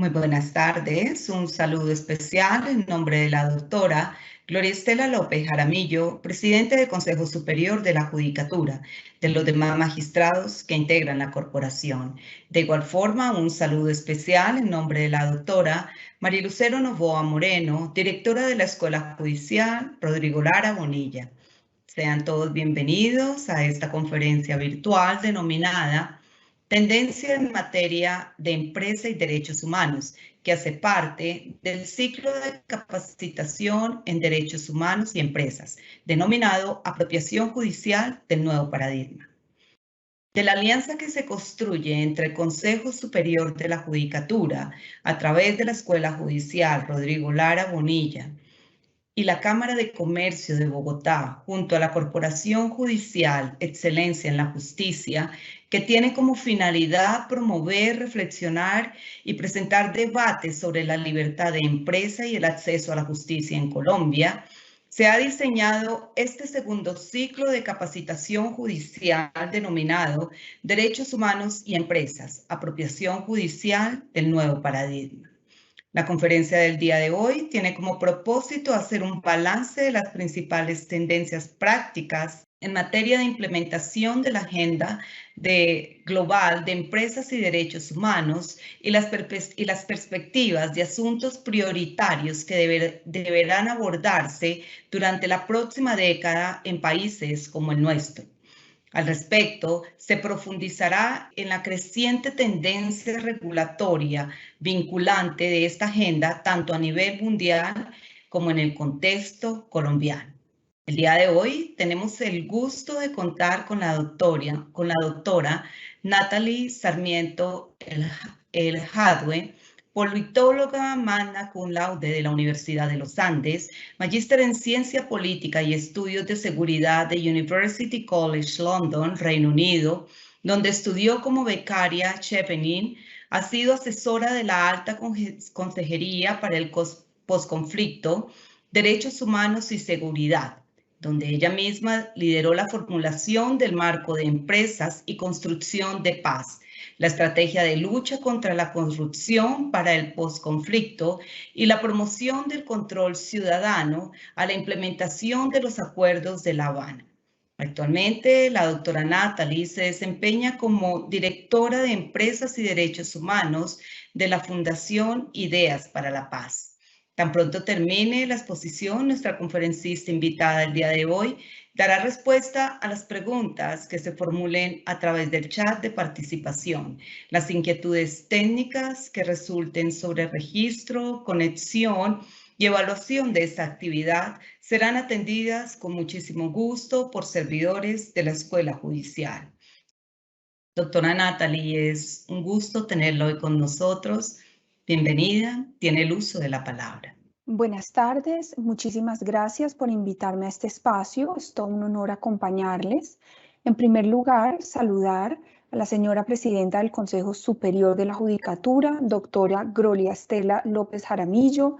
Muy buenas tardes. Un saludo especial en nombre de la doctora Gloria Estela López Jaramillo, presidente del Consejo Superior de la Judicatura, de los demás magistrados que integran la corporación. De igual forma, un saludo especial en nombre de la doctora María Lucero Novoa Moreno, directora de la Escuela Judicial Rodrigo Lara Bonilla. Sean todos bienvenidos a esta conferencia virtual denominada Tendencia en materia de empresa y derechos humanos, que hace parte del ciclo de capacitación en derechos humanos y empresas, denominado Apropiación Judicial del Nuevo Paradigma. De la alianza que se construye entre el Consejo Superior de la Judicatura, a través de la Escuela Judicial Rodrigo Lara Bonilla, y la Cámara de Comercio de Bogotá, junto a la Corporación Judicial Excelencia en la Justicia, que tiene como finalidad promover, reflexionar y presentar debates sobre la libertad de empresa y el acceso a la justicia en Colombia, se ha diseñado este segundo ciclo de capacitación judicial denominado Derechos Humanos y Empresas, Apropiación Judicial del Nuevo Paradigma. La conferencia del día de hoy tiene como propósito hacer un balance de las principales tendencias prácticas en materia de implementación de la agenda global de empresas y derechos humanos y las perspectivas de asuntos prioritarios que deberán abordarse durante la próxima década en países como el nuestro. Al respecto, se profundizará en la creciente tendencia regulatoria vinculante de esta agenda, tanto a nivel mundial como en el contexto colombiano. El día de hoy tenemos el gusto de contar con la doctora Natalie Sarmiento El Jadwe, politóloga magna cum laude de la Universidad de los Andes, magíster en Ciencia Política y Estudios de Seguridad de University College London, Reino Unido, donde estudió como becaria Chevening. Ha sido asesora de la Alta Consejería para el Postconflicto, Derechos Humanos y Seguridad, donde ella misma lideró la formulación del marco de empresas y construcción de paz, la estrategia de lucha contra la corrupción para el posconflicto y la promoción del control ciudadano a la implementación de los acuerdos de La Habana. Actualmente, la doctora Natalie se desempeña como directora de Empresas y Derechos Humanos de la Fundación Ideas para la Paz. Tan pronto termine la exposición, nuestra conferencista invitada el día de hoy dará respuesta a las preguntas que se formulen a través del chat de participación. Las inquietudes técnicas que resulten sobre registro, conexión y evaluación de esta actividad serán atendidas con muchísimo gusto por servidores de la Escuela Judicial. Doctora Natalie, es un gusto tenerla hoy con nosotros. Bienvenida, tiene el uso de la palabra. Buenas tardes, muchísimas gracias por invitarme a este espacio. Es todo un honor acompañarles. En primer lugar, saludar a la señora presidenta del Consejo Superior de la Judicatura, doctora Gloria Estela López Jaramillo,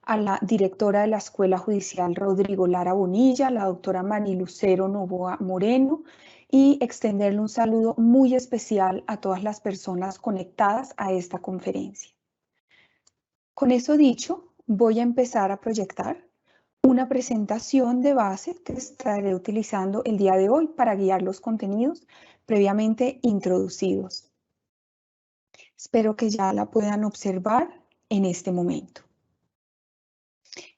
a la directora de la Escuela Judicial Rodrigo Lara Bonilla, la doctora María Lucero Novoa Moreno, y extenderle un saludo muy especial a todas las personas conectadas a esta conferencia. Con eso dicho, voy a empezar a proyectar una presentación de base que estaré utilizando el día de hoy para guiar los contenidos previamente introducidos. Espero que ya la puedan observar en este momento.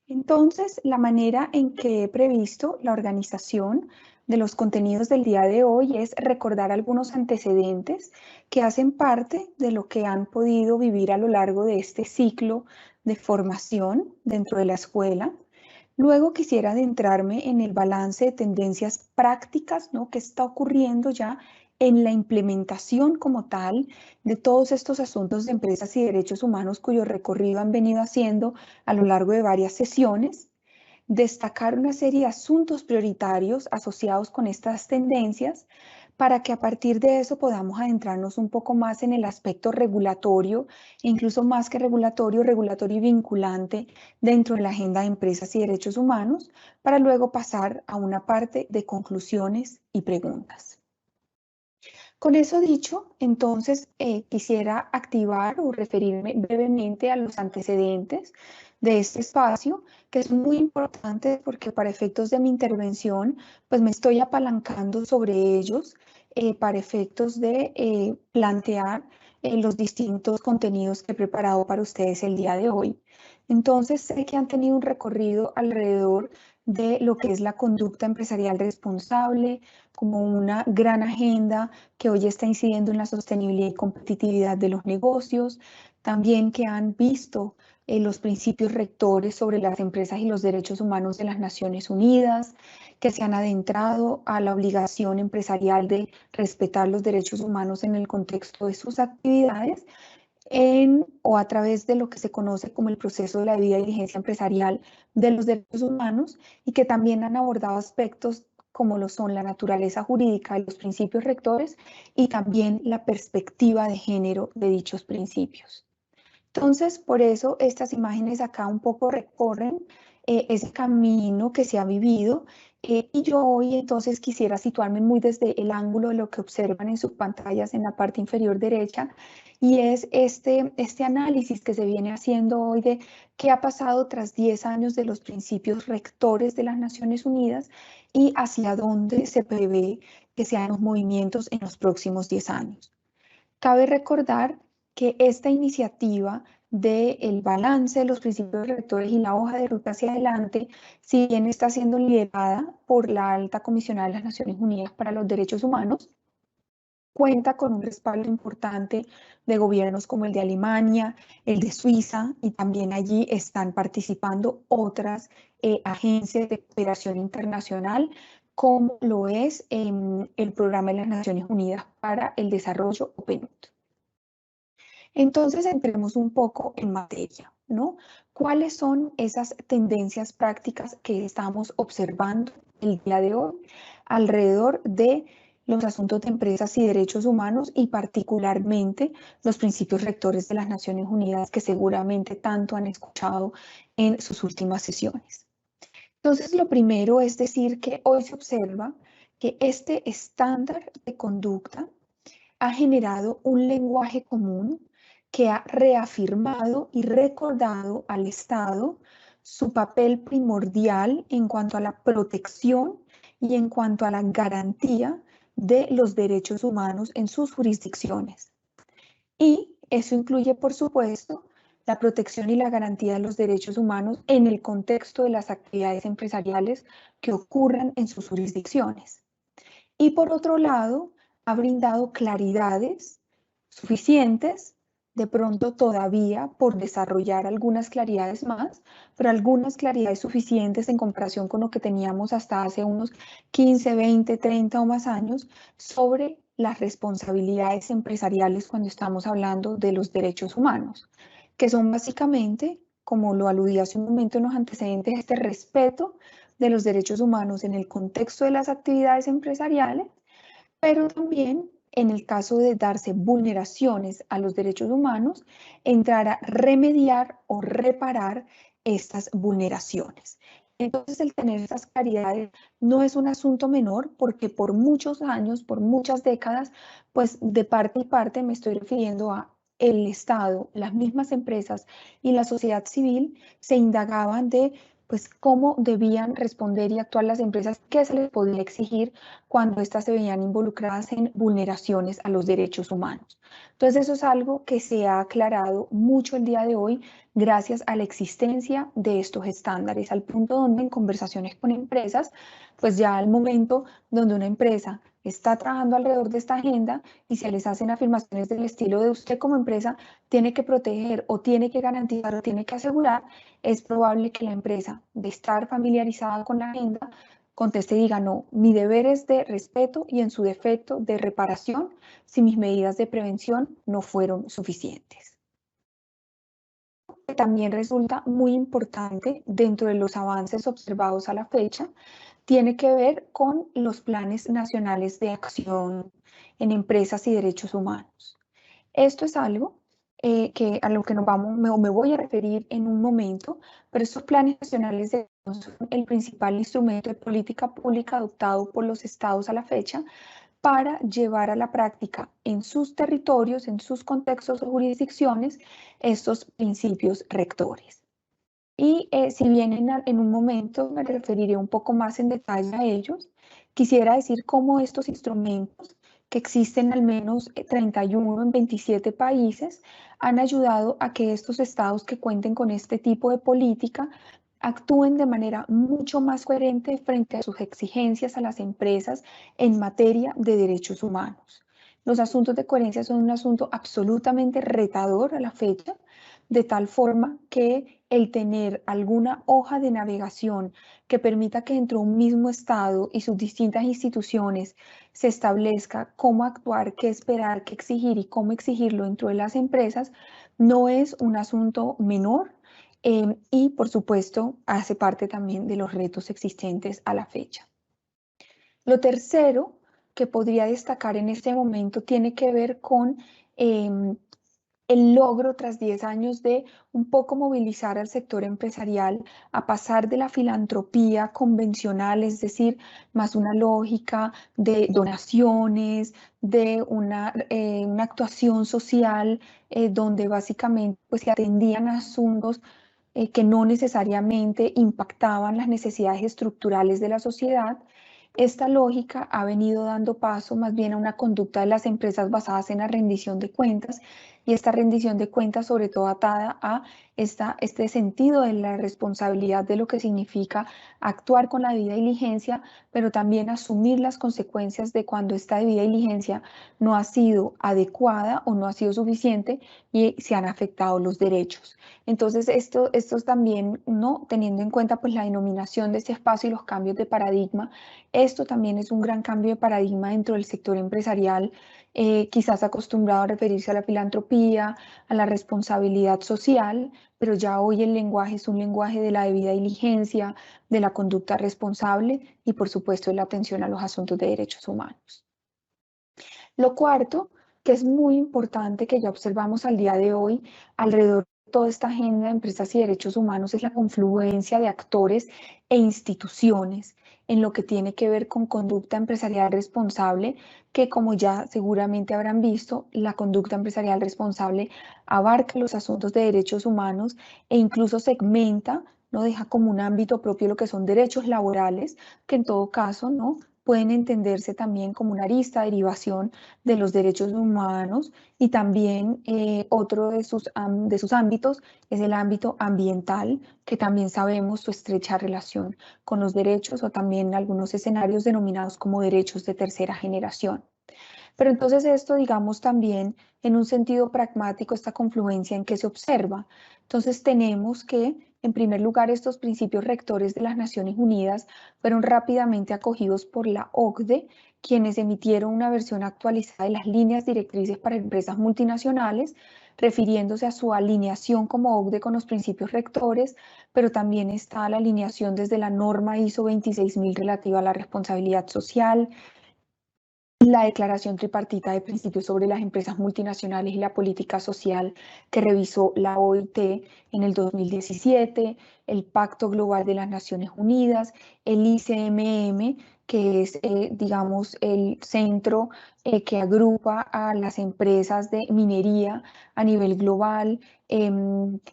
Entonces, la manera en que he previsto la organización de los contenidos del día de hoy es recordar algunos antecedentes que hacen parte de lo que han podido vivir a lo largo de este ciclo de formación dentro de la escuela. Luego quisiera adentrarme en el balance de tendencias prácticas, ¿no?, que está ocurriendo ya en la implementación como tal de todos estos asuntos de empresas y derechos humanos cuyo recorrido han venido haciendo a lo largo de varias sesiones. Destacar una serie de asuntos prioritarios asociados con estas tendencias para que a partir de eso podamos adentrarnos un poco más en el aspecto regulatorio, e incluso más que regulatorio y vinculante dentro de la agenda de empresas y derechos humanos, para luego pasar a una parte de conclusiones y preguntas. Con eso dicho, entonces quisiera activar o referirme brevemente a los antecedentes de este espacio, que son muy importantes porque para efectos de mi intervención, pues me estoy apalancando sobre ellos para efectos de plantear los distintos contenidos que he preparado para ustedes el día de hoy. Entonces, sé que han tenido un recorrido alrededor de lo que es la conducta empresarial responsable, como una gran agenda que hoy está incidiendo en la sostenibilidad y competitividad de los negocios, también que han visto los principios rectores sobre las empresas y los derechos humanos de las Naciones Unidas, que se han adentrado a la obligación empresarial de respetar los derechos humanos en el contexto de sus actividades en o a través de lo que se conoce como el proceso de la debida diligencia empresarial de los derechos humanos y que también han abordado aspectos como lo son la naturaleza jurídica de los principios rectores y también la perspectiva de género de dichos principios. Entonces, por eso estas imágenes acá un poco recorren ese camino que se ha vivido y yo hoy entonces quisiera situarme muy desde el ángulo de lo que observan en sus pantallas en la parte inferior derecha y es este análisis que se viene haciendo hoy de qué ha pasado tras 10 años de los principios rectores de las Naciones Unidas y hacia dónde se prevé que sean los movimientos en los próximos 10 años. Cabe recordar que esta iniciativa del balance de los principios rectores y la hoja de ruta hacia adelante, si bien está siendo liderada por la Alta Comisionada de las Naciones Unidas para los Derechos Humanos, cuenta con un respaldo importante de gobiernos como el de Alemania, el de Suiza, y también allí están participando otras agencias de cooperación internacional, como lo es el Programa de las Naciones Unidas para el Desarrollo, PNUD. Entonces, entremos un poco en materia, ¿no? ¿Cuáles son esas tendencias prácticas que estamos observando el día de hoy alrededor de los asuntos de empresas y derechos humanos y particularmente los principios rectores de las Naciones Unidas que seguramente tanto han escuchado en sus últimas sesiones? Entonces, lo primero es decir que hoy se observa que este estándar de conducta ha generado un lenguaje común que ha reafirmado y recordado al Estado su papel primordial en cuanto a la protección y en cuanto a la garantía de los derechos humanos en sus jurisdicciones. Y eso incluye, por supuesto, la protección y la garantía de los derechos humanos en el contexto de las actividades empresariales que ocurran en sus jurisdicciones. Y por otro lado, ha brindado claridades suficientes, de pronto todavía por desarrollar algunas claridades más, pero algunas claridades suficientes en comparación con lo que teníamos hasta hace unos 15, 20, 30 o más años sobre las responsabilidades empresariales cuando estamos hablando de los derechos humanos, que son básicamente, como lo aludí hace un momento en los antecedentes, este respeto de los derechos humanos en el contexto de las actividades empresariales, pero también en el caso de darse vulneraciones a los derechos humanos, entrar a remediar o reparar estas vulneraciones. Entonces, el tener estas claridades no es un asunto menor porque por muchos años, por muchas décadas, pues de parte y parte me estoy refiriendo a el Estado, las mismas empresas y la sociedad civil se indagaban de pues cómo debían responder y actuar las empresas, qué se les podía exigir cuando éstas se veían involucradas en vulneraciones a los derechos humanos. Entonces eso es algo que se ha aclarado mucho el día de hoy gracias a la existencia de estos estándares, al punto donde en conversaciones con empresas, pues ya al momento donde una empresa está trabajando alrededor de esta agenda y se les hacen afirmaciones del estilo de usted como empresa tiene que proteger o tiene que garantizar o tiene que asegurar, es probable que la empresa, de estar familiarizada con la agenda, conteste y diga, no, mi deber es de respeto y en su defecto de reparación si mis medidas de prevención no fueron suficientes. También resulta muy importante dentro de los avances observados a la fecha, tiene que ver con los planes nacionales de acción en empresas y derechos humanos. Esto es algo que a lo que me voy a referir en un momento, pero estos planes nacionales de acción son el principal instrumento de política pública adoptado por los estados a la fecha para llevar a la práctica en sus territorios, en sus contextos o jurisdicciones, estos principios rectores. Y si bien en un momento me referiré un poco más en detalle a ellos, quisiera decir cómo estos instrumentos, que existen al menos 31 en 27 países, han ayudado a que estos estados que cuenten con este tipo de política actúen de manera mucho más coherente frente a sus exigencias a las empresas en materia de derechos humanos. Los asuntos de coherencia son un asunto absolutamente retador a la fecha, de tal forma que el tener alguna hoja de navegación que permita que dentro de un mismo Estado y sus distintas instituciones se establezca cómo actuar, qué esperar, qué exigir y cómo exigirlo dentro de las empresas, no es un asunto menor y, por supuesto, hace parte también de los retos existentes a la fecha. Lo tercero que podría destacar en este momento tiene que ver con el logro tras 10 años de un poco movilizar al sector empresarial a pasar de la filantropía convencional, es decir, más una lógica de donaciones, de una actuación social donde básicamente pues, se atendían asuntos que no necesariamente impactaban las necesidades estructurales de la sociedad. Esta lógica ha venido dando paso más bien a una conducta de las empresas basadas en la rendición de cuentas y esta rendición de cuentas sobre todo atada a este sentido de la responsabilidad de lo que significa actuar con la debida diligencia, pero también asumir las consecuencias de cuando esta debida diligencia no ha sido adecuada o no ha sido suficiente y se han afectado los derechos. Entonces, esto también, ¿no? Teniendo en cuenta pues, la denominación de este espacio y los cambios de paradigma, esto también es un gran cambio de paradigma dentro del sector empresarial, quizás acostumbrado a referirse a la filantropía, a la responsabilidad social, pero ya hoy el lenguaje es un lenguaje de la debida diligencia, de la conducta responsable y, por supuesto, de la atención a los asuntos de derechos humanos. Lo cuarto, que es muy importante, que ya observamos al día de hoy alrededor de toda esta agenda de empresas y derechos humanos, es la confluencia de actores e instituciones en lo que tiene que ver con conducta empresarial responsable, que como ya seguramente habrán visto, la conducta empresarial responsable abarca los asuntos de derechos humanos e incluso segmenta, no deja como un ámbito propio lo que son derechos laborales, que en todo caso, ¿no? Pueden entenderse también como una arista, derivación de los derechos humanos y también otro de sus ámbitos es el ámbito ambiental, que también sabemos su estrecha relación con los derechos o también algunos escenarios denominados como derechos de tercera generación. Pero entonces esto, digamos, también en un sentido pragmático, esta confluencia en que se observa. Entonces tenemos que, en primer lugar, estos principios rectores de las Naciones Unidas fueron rápidamente acogidos por la OCDE, quienes emitieron una versión actualizada de las líneas directrices para empresas multinacionales, refiriéndose a su alineación como OCDE con los principios rectores, pero también está la alineación desde la norma ISO 26000 relativa a la responsabilidad social, la Declaración Tripartita de Principios sobre las Empresas Multinacionales y la Política Social que revisó la OIT en el 2017, el Pacto Global de las Naciones Unidas, el ICMM, que es, digamos, el centro que agrupa a las empresas de minería a nivel global,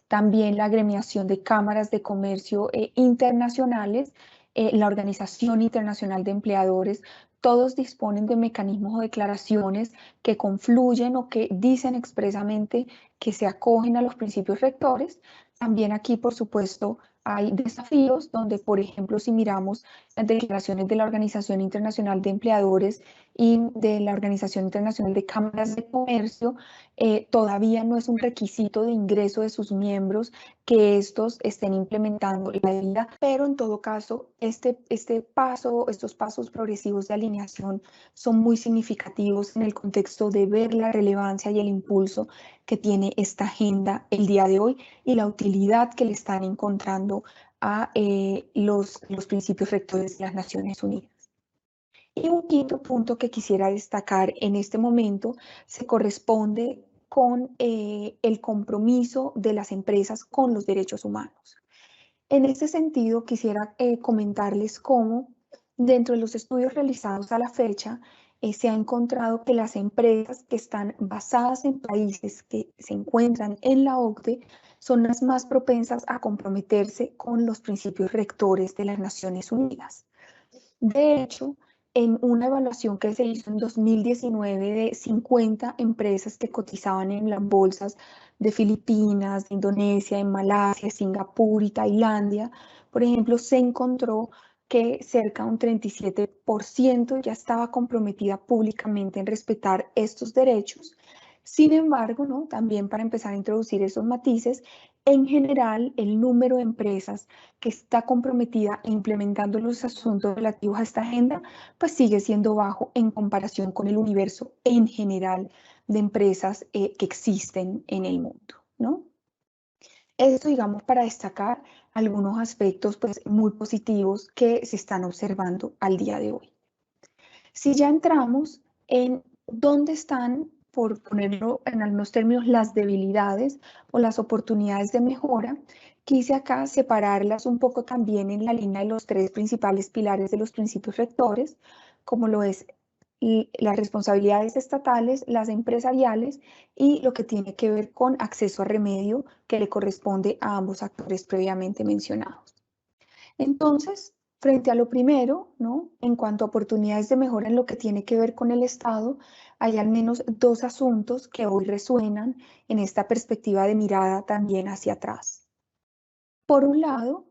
también la agremiación de cámaras de comercio internacionales, la Organización Internacional de Empleadores. Todos disponen de mecanismos o declaraciones que confluyen o que dicen expresamente que se acogen a los principios rectores. También aquí, por supuesto, hay desafíos donde, por ejemplo, si miramos las declaraciones de la Organización Internacional de Empleadores y de la Organización Internacional de Cámaras de Comercio, todavía no es un requisito de ingreso de sus miembros que estos estén implementando la debida, pero en todo caso, estos pasos progresivos de alineación son muy significativos en el contexto de ver la relevancia y el impulso que tiene esta agenda el día de hoy y la utilidad que le están encontrando a los principios rectores de las Naciones Unidas. Y un quinto punto que quisiera destacar en este momento se corresponde con el compromiso de las empresas con los derechos humanos. En este sentido, quisiera comentarles cómo dentro de los estudios realizados a la fecha, se ha encontrado que las empresas que están basadas en países que se encuentran en la OCDE son las más propensas a comprometerse con los principios rectores de las Naciones Unidas. De hecho, en una evaluación que se hizo en 2019 de 50 empresas que cotizaban en las bolsas de Filipinas, de Indonesia, de Malasia, Singapur y Tailandia, por ejemplo, se encontró que cerca de un 37% ya estaba comprometida públicamente en respetar estos derechos. Sin embargo, ¿no? También para empezar a introducir esos matices, en general, el número de empresas que está comprometida implementando los asuntos relativos a esta agenda, pues sigue siendo bajo en comparación con el universo en general de empresas que existen en el mundo, ¿no? Esto, digamos, para destacar algunos aspectos pues, muy positivos que se están observando al día de hoy. Si ya entramos en dónde están, por ponerlo en algunos términos, las debilidades o las oportunidades de mejora, quise acá separarlas un poco también en la línea de los tres principales pilares de los principios rectores, como lo es las responsabilidades estatales, las empresariales y lo que tiene que ver con acceso a remedio que le corresponde a ambos actores previamente mencionados. Entonces, frente a lo primero, ¿no? En cuanto a oportunidades de mejora en lo que tiene que ver con el Estado, hay al menos dos asuntos que hoy resuenan en esta perspectiva de mirada también hacia atrás. Por un lado,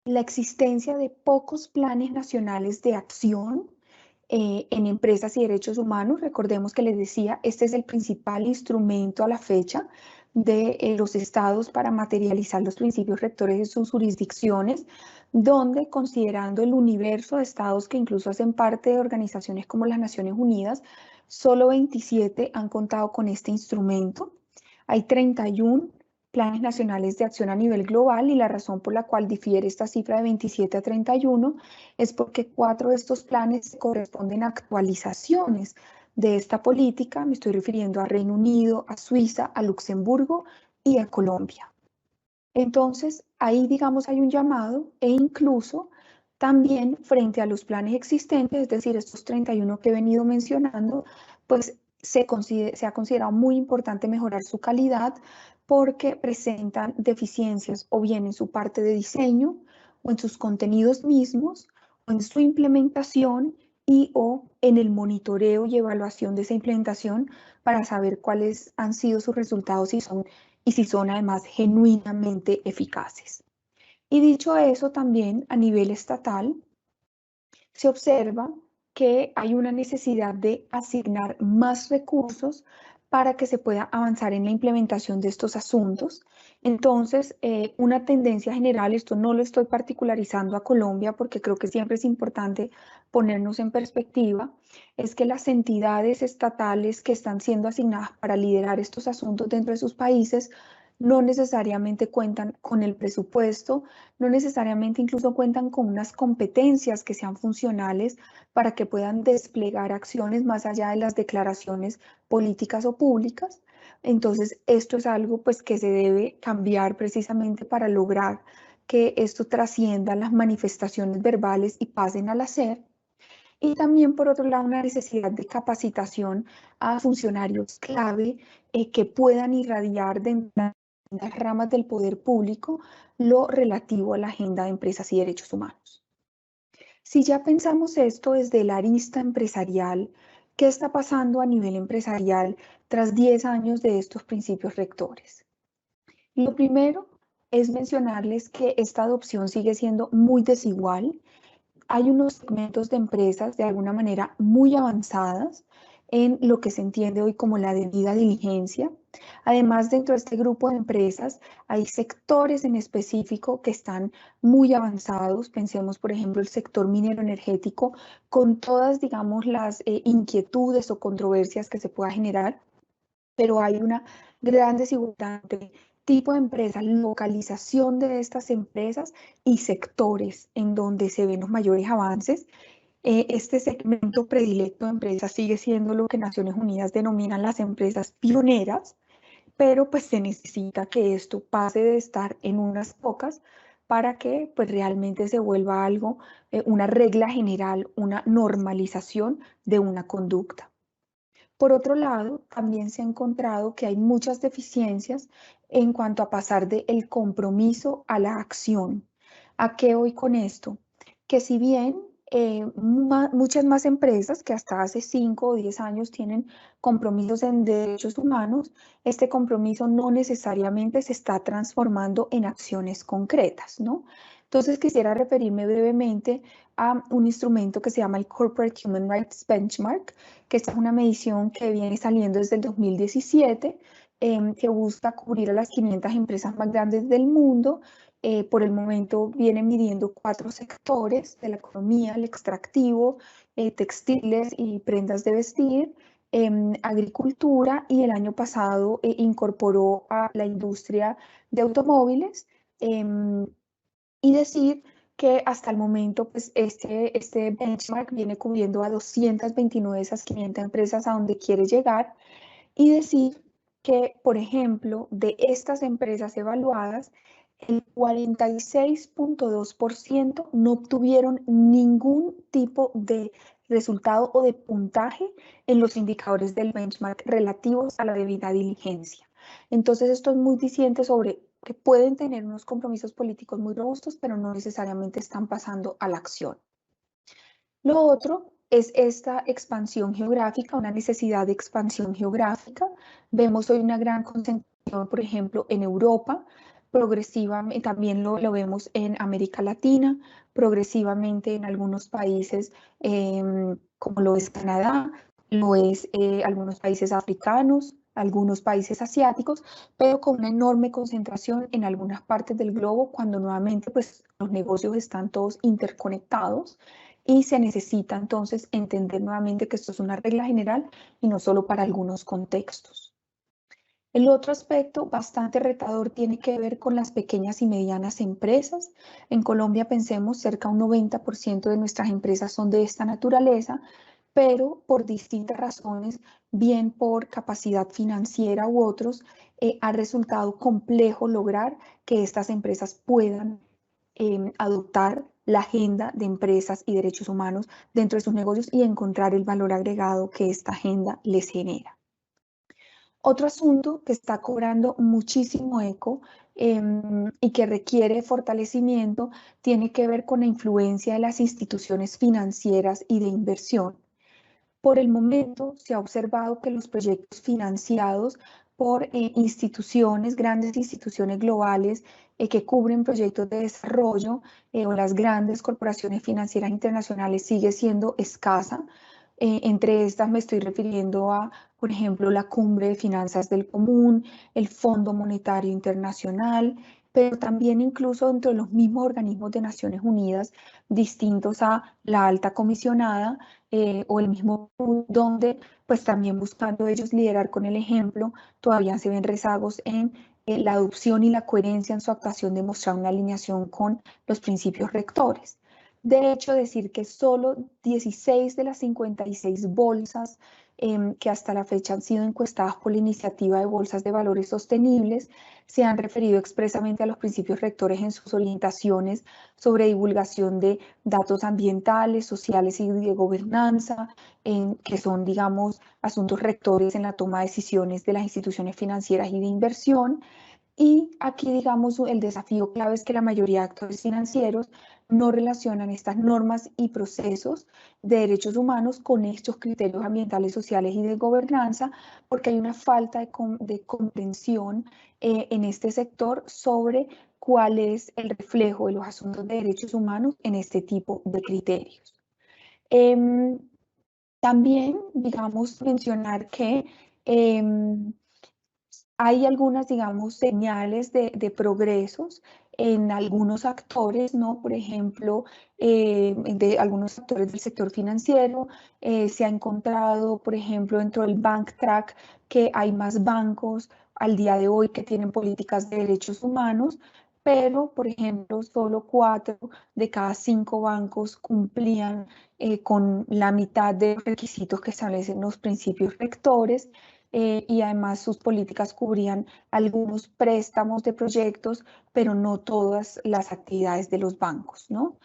la existencia de pocos planes nacionales de acción en empresas y derechos humanos. Recordemos que les decía, este es el principal instrumento a la fecha de los estados para materializar los principios rectores de sus jurisdicciones, donde considerando el universo de estados que incluso hacen parte de organizaciones como las Naciones Unidas, solo 27 han contado con este instrumento. Hay 31 planes nacionales de acción a nivel global y la razón por la cual difiere esta cifra de 27 a 31 es porque 4 de estos planes corresponden a actualizaciones de esta política. Me estoy refiriendo a Reino Unido, a Suiza, a Luxemburgo y a Colombia. Entonces, ahí digamos hay un llamado e incluso también frente a los planes existentes, es decir, estos 31 que he venido mencionando, pues se ha considerado muy importante mejorar su calidad porque presentan deficiencias o bien en su parte de diseño o en sus contenidos mismos o en su implementación y o en el monitoreo y evaluación de esa implementación para saber cuáles han sido sus resultados y si son además genuinamente eficaces. Y dicho eso, también a nivel estatal se observa que hay una necesidad de asignar más recursos para que se pueda avanzar en la implementación de estos asuntos. Entonces, una tendencia general, esto no lo estoy particularizando a Colombia porque creo que siempre es importante ponernos en perspectiva, es que las entidades estatales que están siendo asignadas para liderar estos asuntos dentro de sus países no necesariamente cuentan con el presupuesto, no necesariamente incluso cuentan con unas competencias que sean funcionales para que puedan desplegar acciones más allá de las declaraciones políticas o públicas. Entonces, esto es algo pues, que se debe cambiar precisamente para lograr que esto trascienda las manifestaciones verbales y pasen al hacer. Y también, por otro lado, una necesidad de capacitación a funcionarios clave que puedan irradiar de las ramas del poder público lo relativo a la agenda de empresas y derechos humanos. Si ya pensamos esto desde la arista empresarial, ¿qué está pasando a nivel empresarial tras 10 años de estos principios rectores? Lo primero es mencionarles que esta adopción sigue siendo muy desigual. Hay unos segmentos de empresas de alguna manera muy avanzadas en lo que se entiende hoy como la debida diligencia. Además, dentro de este grupo de empresas hay sectores en específico que están muy avanzados. Pensemos, por ejemplo, el sector minero energético con todas, digamos, las inquietudes o controversias que se pueda generar, pero hay una gran desigualdad entre tipo de empresa, localización de estas empresas y sectores en donde se ven los mayores avances. Este segmento predilecto de empresas sigue siendo lo que Naciones Unidas denominan las empresas pioneras, pero pues se necesita que esto pase de estar en unas pocas para que pues realmente se vuelva algo, una regla general, una normalización de una conducta. Por otro lado, también se ha encontrado que hay muchas deficiencias en cuanto a pasar del compromiso a la acción. ¿A qué voy con esto? Que si bien muchas más empresas que hasta hace 5 o 10 años tienen compromisos en derechos humanos, este compromiso no necesariamente se está transformando en acciones concretas, ¿no? Entonces quisiera referirme brevemente a un instrumento que se llama el Corporate Human Rights Benchmark, que esta es una medición que viene saliendo desde el 2017, que busca cubrir a las 500 empresas más grandes del mundo. Por el momento viene midiendo 4 sectores de la economía: el extractivo, textiles y prendas de vestir, agricultura, y el año pasado incorporó a la industria de automóviles. Y decir que hasta el momento, pues este benchmark viene cubriendo a 229 de esas 500 empresas a donde quiere llegar, y decir que, por ejemplo, de estas empresas evaluadas, el 46.2% no obtuvieron ningún tipo de resultado o de puntaje en los indicadores del benchmark relativos a la debida diligencia. Entonces, esto es muy diciente sobre que pueden tener unos compromisos políticos muy robustos, pero no necesariamente están pasando a la acción. Lo otro es esta expansión geográfica, una necesidad de expansión geográfica. Vemos hoy una gran concentración, por ejemplo, en Europa, progresivamente, también lo vemos en América Latina, progresivamente en algunos países como lo es Canadá, lo es algunos países africanos, algunos países asiáticos, pero con una enorme concentración en algunas partes del globo, cuando nuevamente pues, los negocios están todos interconectados. Y se necesita entonces entender nuevamente que esto es una regla general y no solo para algunos contextos. El otro aspecto bastante retador tiene que ver con las pequeñas y medianas empresas. En Colombia, pensemos, cerca de un 90% de nuestras empresas son de esta naturaleza, pero por distintas razones, bien por capacidad financiera u otros, ha resultado complejo lograr que estas empresas puedan adoptar la agenda de empresas y derechos humanos dentro de sus negocios y encontrar el valor agregado que esta agenda les genera. Otro asunto que está cobrando muchísimo eco y que requiere fortalecimiento tiene que ver con la influencia de las instituciones financieras y de inversión. Por el momento se ha observado que los proyectos financiados por instituciones, grandes instituciones globales que cubren proyectos de desarrollo o las grandes corporaciones financieras internacionales sigue siendo escasa. Entre estas me estoy refiriendo a, por ejemplo, la Cumbre de Finanzas del Común, el Fondo Monetario Internacional, pero también incluso dentro de los mismos organismos de Naciones Unidas, distintos a la alta comisionada o el mismo, donde pues también buscando ellos liderar con el ejemplo, todavía se ven rezagos en la adopción y la coherencia en su actuación de mostrar una alineación con los principios rectores. De hecho, decir que solo 16 de las 56 bolsas que hasta la fecha han sido encuestadas por la iniciativa de bolsas de valores sostenibles se han referido expresamente a los principios rectores en sus orientaciones sobre divulgación de datos ambientales, sociales y de gobernanza, que son, digamos, asuntos rectores en la toma de decisiones de las instituciones financieras y de inversión. Y aquí, digamos, el desafío clave es que la mayoría de actores financieros no relacionan estas normas y procesos de derechos humanos con estos criterios ambientales, sociales y de gobernanza, porque hay una falta de comprensión en este sector sobre cuál es el reflejo de los asuntos de derechos humanos en este tipo de criterios. También, digamos, mencionar que hay algunas, digamos, señales de progresos en algunos actores, ¿no? Por ejemplo, de algunos actores del sector financiero. Se ha encontrado, por ejemplo, dentro del Bank Track que hay más bancos al día de hoy que tienen políticas de derechos humanos, pero, por ejemplo, solo 4 de cada 5 bancos cumplían con la mitad de los requisitos que establecen los principios rectores. y además sus políticas cubrían algunos préstamos de proyectos, pero no todas las actividades de los bancos, ¿no?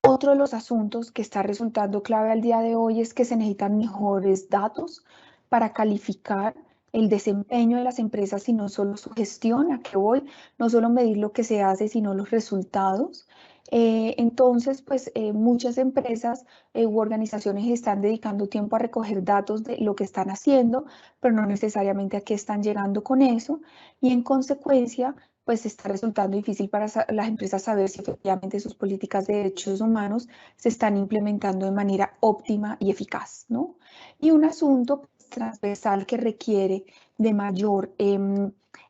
Otro de los asuntos que está resultando clave al día de hoy es que se necesitan mejores datos para calificar el desempeño de las empresas y no solo su gestión. ¿A qué voy? No solo medir lo que se hace, sino los resultados. Entonces, pues muchas empresas u organizaciones están dedicando tiempo a recoger datos de lo que están haciendo, pero no necesariamente a qué están llegando con eso. Y en consecuencia, pues está resultando difícil para las empresas saber si efectivamente sus políticas de derechos humanos se están implementando de manera óptima y eficaz, ¿no? Y un asunto transversal que requiere de mayor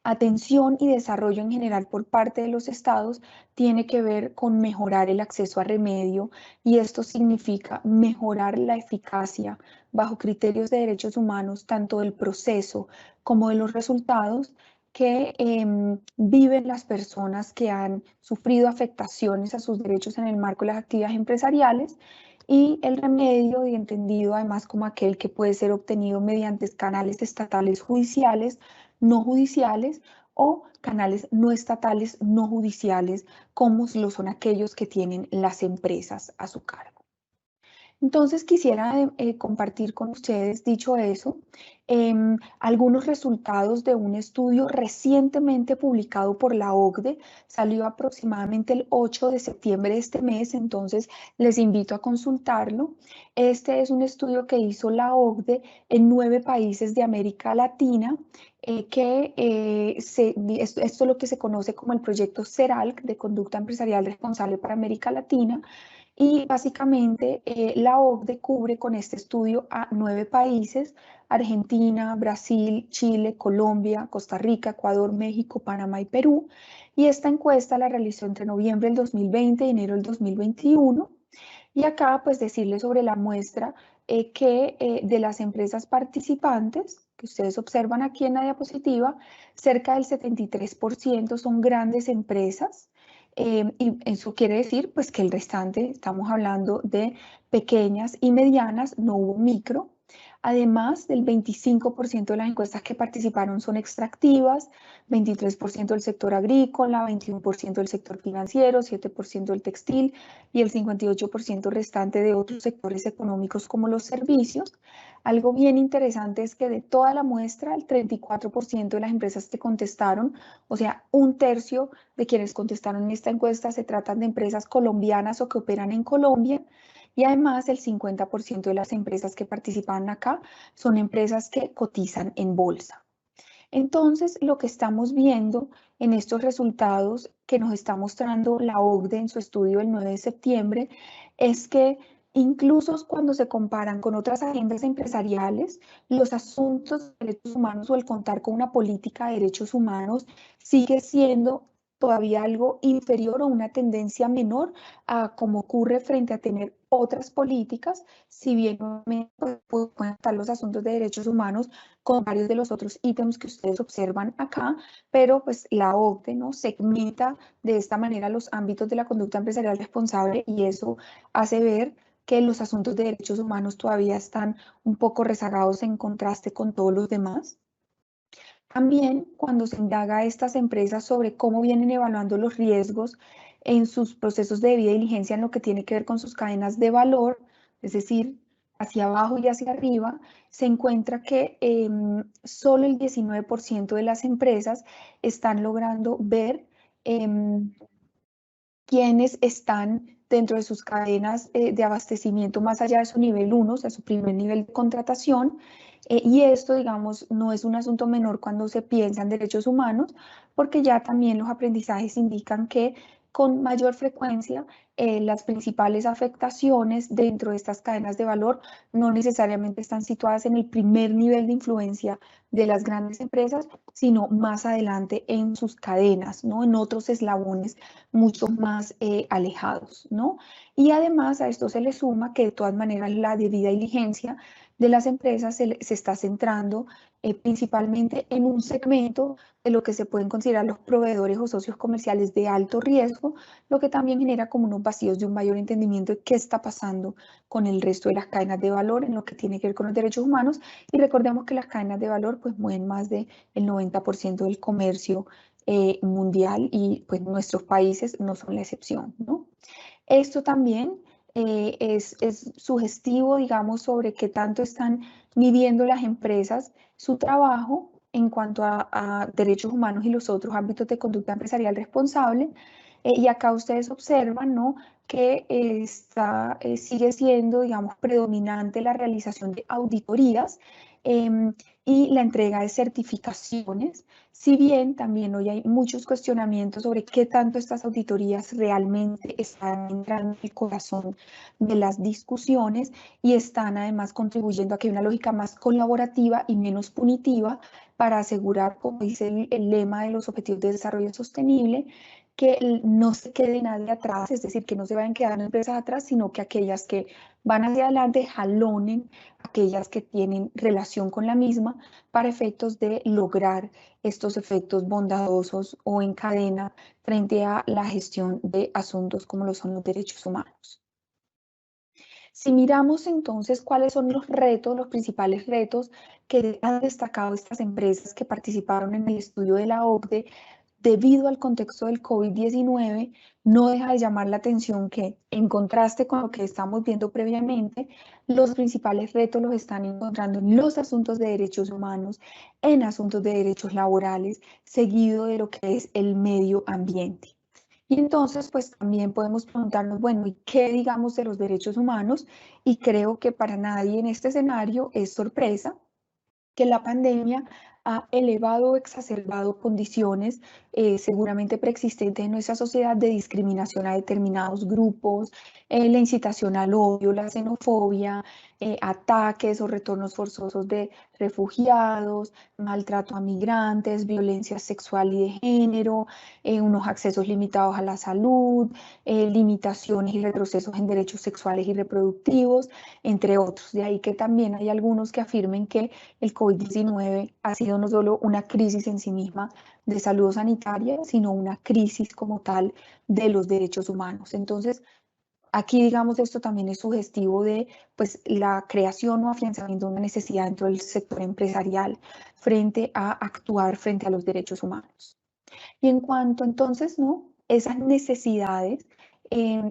atención y desarrollo en general por parte de los estados tiene que ver con mejorar el acceso a remedio, y esto significa mejorar la eficacia bajo criterios de derechos humanos, tanto del proceso como de los resultados que viven las personas que han sufrido afectaciones a sus derechos en el marco de las actividades empresariales, y el remedio, y entendido además como aquel que puede ser obtenido mediante canales estatales judiciales, no judiciales, o canales no estatales, no judiciales, como lo son aquellos que tienen las empresas a su cargo. Entonces quisiera compartir con ustedes, dicho eso, algunos resultados de un estudio recientemente publicado por la OCDE. Salió aproximadamente el 8 de septiembre de este mes, entonces les invito a consultarlo. Este es un estudio que hizo la OCDE en 9 países de América Latina, esto es lo que se conoce como el proyecto CERALC, de Conducta Empresarial Responsable para América Latina. Y básicamente la OCDE cubre con este estudio a 9 países: Argentina, Brasil, Chile, Colombia, Costa Rica, Ecuador, México, Panamá y Perú. Y esta encuesta la realizó entre noviembre del 2020 y enero del 2021. Y acá pues decirles sobre la muestra que de las empresas participantes, que ustedes observan aquí en la diapositiva, cerca del 73% son grandes empresas. Y eso quiere decir pues que el restante, estamos hablando de pequeñas y medianas, no hubo micro. Además, del 25% de las encuestas que participaron son extractivas, 23% del sector agrícola, 21% del sector financiero, 7% del textil y el 58% restante de otros sectores económicos como los servicios. Algo bien interesante es que de toda la muestra, el 34% de las empresas que contestaron, o sea, un tercio de quienes contestaron en esta encuesta, se tratan de empresas colombianas o que operan en Colombia. Y además el 50% de las empresas que participan acá son empresas que cotizan en bolsa. Entonces, lo que estamos viendo en estos resultados que nos está mostrando la OCDE en su estudio del 9 de septiembre es que incluso cuando se comparan con otras agendas empresariales, los asuntos de derechos humanos o el contar con una política de derechos humanos sigue siendo todavía algo inferior o una tendencia menor a como ocurre frente a tener otras políticas, si bien pueden estar los asuntos de derechos humanos con varios de los otros ítems que ustedes observan acá, pero pues la OCDE, ¿no?, segmenta de esta manera los ámbitos de la conducta empresarial responsable, y eso hace ver que los asuntos de derechos humanos todavía están un poco rezagados en contraste con todos los demás. También cuando se indaga a estas empresas sobre cómo vienen evaluando los riesgos en sus procesos de debida diligencia en lo que tiene que ver con sus cadenas de valor, es decir, hacia abajo y hacia arriba, se encuentra que solo el 19% de las empresas están logrando ver quiénes están dentro de sus cadenas de abastecimiento más allá de su nivel 1, o sea, su primer nivel de contratación. Y esto, digamos, no es un asunto menor cuando se piensa en derechos humanos, porque ya también los aprendizajes indican que con mayor frecuencia las principales afectaciones dentro de estas cadenas de valor no necesariamente están situadas en el primer nivel de influencia de las grandes empresas, sino más adelante en sus cadenas, ¿no?, en otros eslabones mucho más alejados, ¿no? Y además a esto se le suma que de todas maneras la debida diligencia de las empresas se está centrando principalmente en un segmento de lo que se pueden considerar los proveedores o socios comerciales de alto riesgo, lo que también genera como unos vacíos de un mayor entendimiento de qué está pasando con el resto de las cadenas de valor en lo que tiene que ver con los derechos humanos. Y recordemos que las cadenas de valor pues mueven más del 90% del comercio mundial y pues nuestros países no son la excepción, ¿no? Esto también es sugestivo, digamos, sobre qué tanto están midiendo las empresas su trabajo en cuanto a derechos humanos y los otros ámbitos de conducta empresarial responsable. Y acá ustedes observan, ¿no?, que sigue siendo, digamos, predominante la realización de auditorías y la entrega de certificaciones, si bien también hoy hay muchos cuestionamientos sobre qué tanto estas auditorías realmente están entrando en el corazón de las discusiones y están además contribuyendo a que haya una lógica más colaborativa y menos punitiva para asegurar, como dice el lema de los Objetivos de Desarrollo Sostenible, que no se quede nadie atrás, es decir, que no se vayan quedando empresas atrás, sino que aquellas que van hacia adelante jalonen aquellas que tienen relación con la misma para efectos de lograr estos efectos bondadosos o en cadena frente a la gestión de asuntos como lo son los derechos humanos. Si miramos entonces cuáles son los retos, los principales retos que han destacado estas empresas que participaron en el estudio de la OCDE, debido al contexto del COVID-19, no deja de llamar la atención que, en contraste con lo que estamos viendo previamente, los principales retos los están encontrando en los asuntos de derechos humanos, en asuntos de derechos laborales, seguido de lo que es el medio ambiente. Y entonces, pues también podemos preguntarnos, bueno, ¿y qué digamos de los derechos humanos? Y creo que para nadie en este escenario es sorpresa que la pandemia ha elevado o exacerbado condiciones seguramente preexistentes en nuestra sociedad de discriminación a determinados grupos, la incitación al odio, la xenofobia, ataques o retornos forzosos de refugiados, maltrato a migrantes, violencia sexual y de género, unos accesos limitados a la salud, limitaciones y retrocesos en derechos sexuales y reproductivos, entre otros. De ahí que también hay algunos que afirmen que el COVID-19 ha sido no solo una crisis en sí misma de salud sanitaria, sino una crisis como tal de los derechos humanos. Entonces, aquí, digamos, esto también es sugestivo de pues, la creación o afianzamiento de una necesidad dentro del sector empresarial frente a actuar frente a los derechos humanos. Y en cuanto entonces, ¿no?, esas necesidades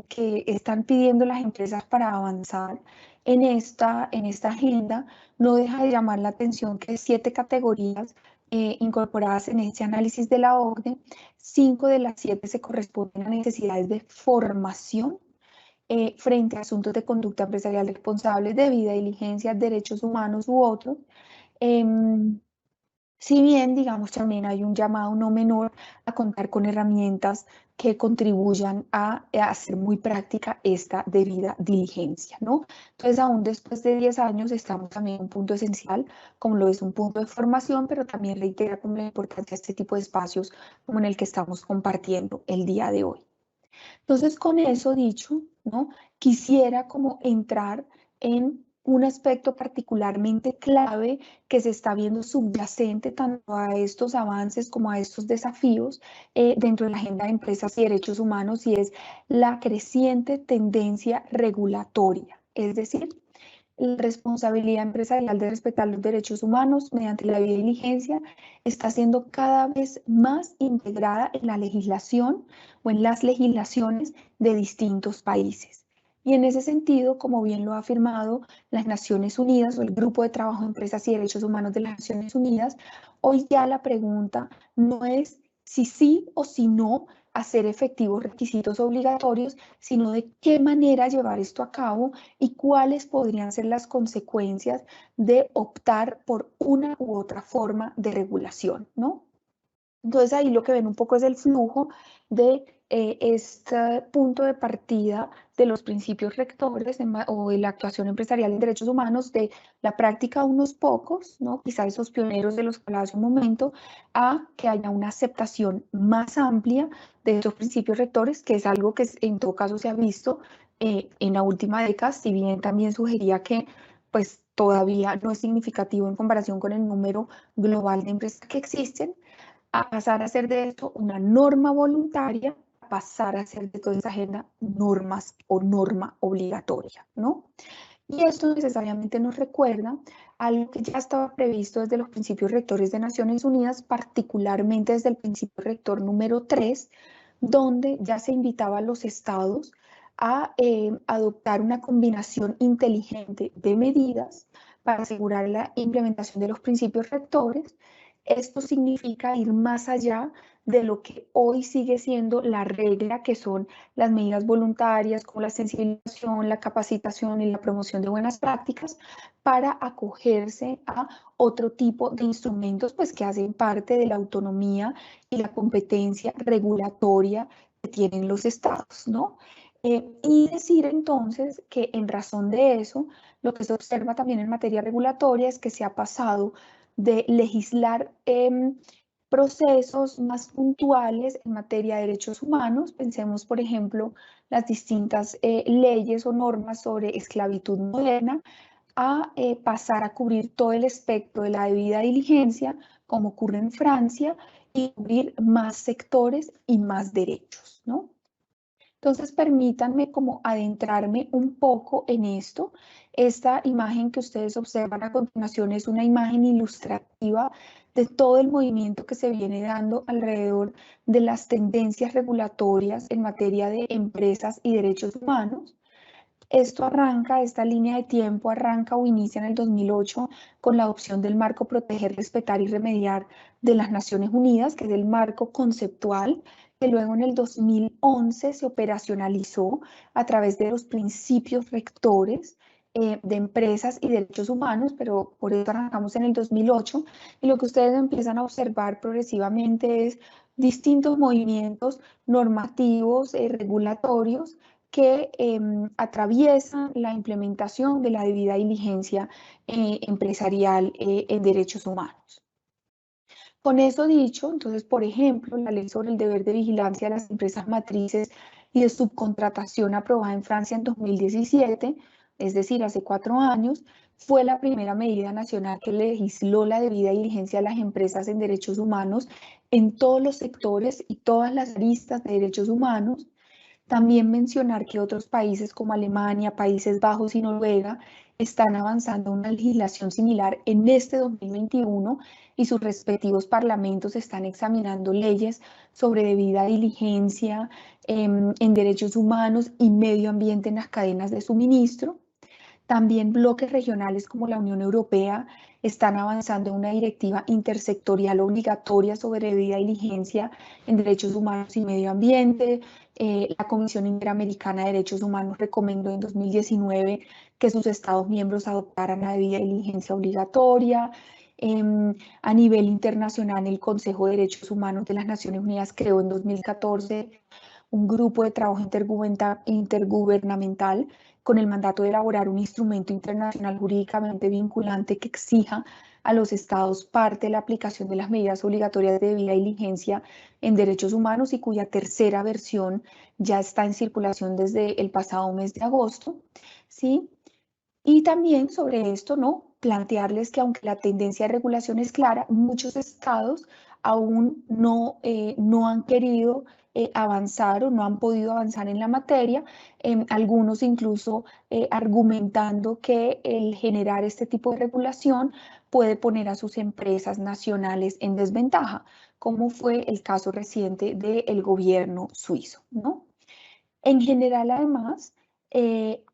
que están pidiendo las empresas para avanzar en esta agenda, no deja de llamar la atención que 7 categorías incorporadas en ese análisis de la OCDE, 5 de las 7 se corresponden a necesidades de formación frente a asuntos de conducta empresarial responsable, debida diligencia, derechos humanos u otros. Si bien, digamos, también hay un llamado no menor a contar con herramientas que contribuyan a hacer muy práctica esta debida diligencia, ¿no? Entonces, aún después de 10 años, estamos también en un punto esencial, como lo es un punto de formación, pero también reitera como la importancia de este tipo de espacios como en el que estamos compartiendo el día de hoy. Entonces, con eso dicho, ¿no?, quisiera como entrar en un aspecto particularmente clave que se está viendo subyacente tanto a estos avances como a estos desafíos dentro de la agenda de empresas y derechos humanos, y es la creciente tendencia regulatoria. Es decir, la responsabilidad empresarial de respetar los derechos humanos mediante la debida diligencia está siendo cada vez más integrada en la legislación o en las legislaciones de distintos países. Y en ese sentido, como bien lo ha afirmado las Naciones Unidas o el Grupo de Trabajo de Empresas y Derechos Humanos de las Naciones Unidas, hoy ya la pregunta no es si sí o si no hacer efectivos requisitos obligatorios, sino de qué manera llevar esto a cabo y cuáles podrían ser las consecuencias de optar por una u otra forma de regulación, ¿no? Entonces ahí lo que ven un poco es el flujo de este punto de partida de los principios rectores o de la actuación empresarial en derechos humanos, de la práctica de unos pocos, ¿no?, quizás esos pioneros de los que hablaba hace un momento, a que haya una aceptación más amplia de estos principios rectores, que es algo que en todo caso se ha visto en la última década, si bien también sugería que pues todavía no es significativo en comparación con el número global de empresas que existen, a pasar a ser de esto una norma voluntaria, a pasar a ser de toda esa agenda normas o norma obligatoria, ¿no? Y esto necesariamente nos recuerda algo que ya estaba previsto desde los principios rectores de Naciones Unidas, particularmente desde el principio rector número 3, donde ya se invitaba a los estados a adoptar una combinación inteligente de medidas para asegurar la implementación de los principios rectores. Esto significa ir más allá de lo que hoy sigue siendo la regla, que son las medidas voluntarias como la sensibilización, la capacitación y la promoción de buenas prácticas, para acogerse a otro tipo de instrumentos pues, que hacen parte de la autonomía y la competencia regulatoria que tienen los estados, ¿no? Y decir entonces que en razón de eso, lo que se observa también en materia regulatoria es que se ha pasado de legislar procesos más puntuales en materia de derechos humanos. Pensemos, por ejemplo, las distintas leyes o normas sobre esclavitud moderna, a pasar a cubrir todo el espectro de la debida diligencia, como ocurre en Francia, y cubrir más sectores y más derechos, ¿no? Entonces, permítanme como adentrarme un poco en esto. Esta imagen que ustedes observan a continuación es una imagen ilustrativa de todo el movimiento que se viene dando alrededor de las tendencias regulatorias en materia de empresas y derechos humanos. Esto arranca, esta línea de tiempo arranca o inicia en el 2008 con la adopción del marco Proteger, Respetar y Remediar de las Naciones Unidas, que es el marco conceptual, que luego en el 2011 se operacionalizó a través de los principios rectores de empresas y derechos humanos, pero por eso arrancamos en el 2008, y lo que ustedes empiezan a observar progresivamente es distintos movimientos normativos, regulatorios, que atraviesan la implementación de la debida diligencia empresarial en derechos humanos. Con eso dicho, entonces, por ejemplo, la ley sobre el deber de vigilancia de las empresas matrices y de subcontratación aprobada en Francia en 2017, es decir, hace 4 años, fue la primera medida nacional que legisló la debida diligencia de las empresas en derechos humanos en todos los sectores y todas las aristas de derechos humanos. También mencionar que otros países como Alemania, Países Bajos y Noruega están avanzando en una legislación similar en este 2021 y sus respectivos parlamentos están examinando leyes sobre debida diligencia en derechos humanos y medio ambiente en las cadenas de suministro. También bloques regionales como la Unión Europea están avanzando en una directiva intersectorial obligatoria sobre debida diligencia en derechos humanos y medio ambiente. La Comisión Interamericana de Derechos Humanos recomendó en 2019 que sus Estados miembros adoptaran la debida diligencia obligatoria. A nivel internacional, el Consejo de Derechos Humanos de las Naciones Unidas creó en 2014 un grupo de trabajo intergubernamental con el mandato de elaborar un instrumento internacional jurídicamente vinculante que exija a los estados parte de la aplicación de las medidas obligatorias de debida diligencia en derechos humanos y cuya tercera versión ya está en circulación desde el pasado mes de agosto, ¿sí? Y también sobre esto, ¿no? Plantearles que aunque la tendencia de regulación es clara, muchos estados aún no han querido avanzar o no han podido avanzar en la materia, algunos incluso argumentando que el generar este tipo de regulación puede poner a sus empresas nacionales en desventaja, como fue el caso reciente del gobierno suizo, ¿no? En general, además,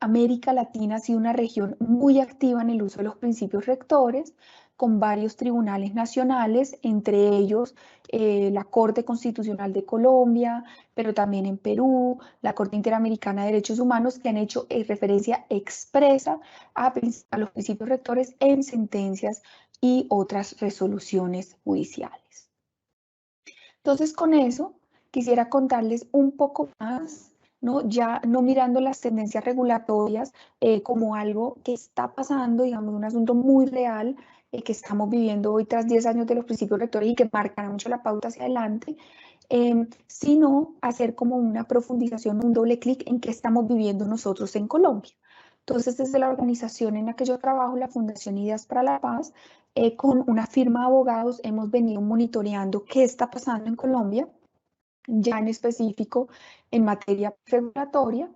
América Latina ha sido una región muy activa en el uso de los principios rectores, con varios tribunales nacionales, entre ellos la Corte Constitucional de Colombia, pero también en Perú, la Corte Interamericana de Derechos Humanos, que han hecho referencia expresa a los principios rectores en sentencias y otras resoluciones judiciales. Entonces, con eso, quisiera contarles un poco más, ¿no? Ya no mirando las tendencias regulatorias como algo que está pasando, digamos, un asunto muy real que estamos viviendo hoy tras 10 años de los principios rectores y que marcan mucho la pauta hacia adelante, sino hacer como una profundización, un doble clic en qué estamos viviendo nosotros en Colombia. Entonces, desde la organización en la que yo trabajo, la Fundación Ideas para la Paz, con una firma de abogados hemos venido monitoreando qué está pasando en Colombia, ya en específico en materia regulatoria.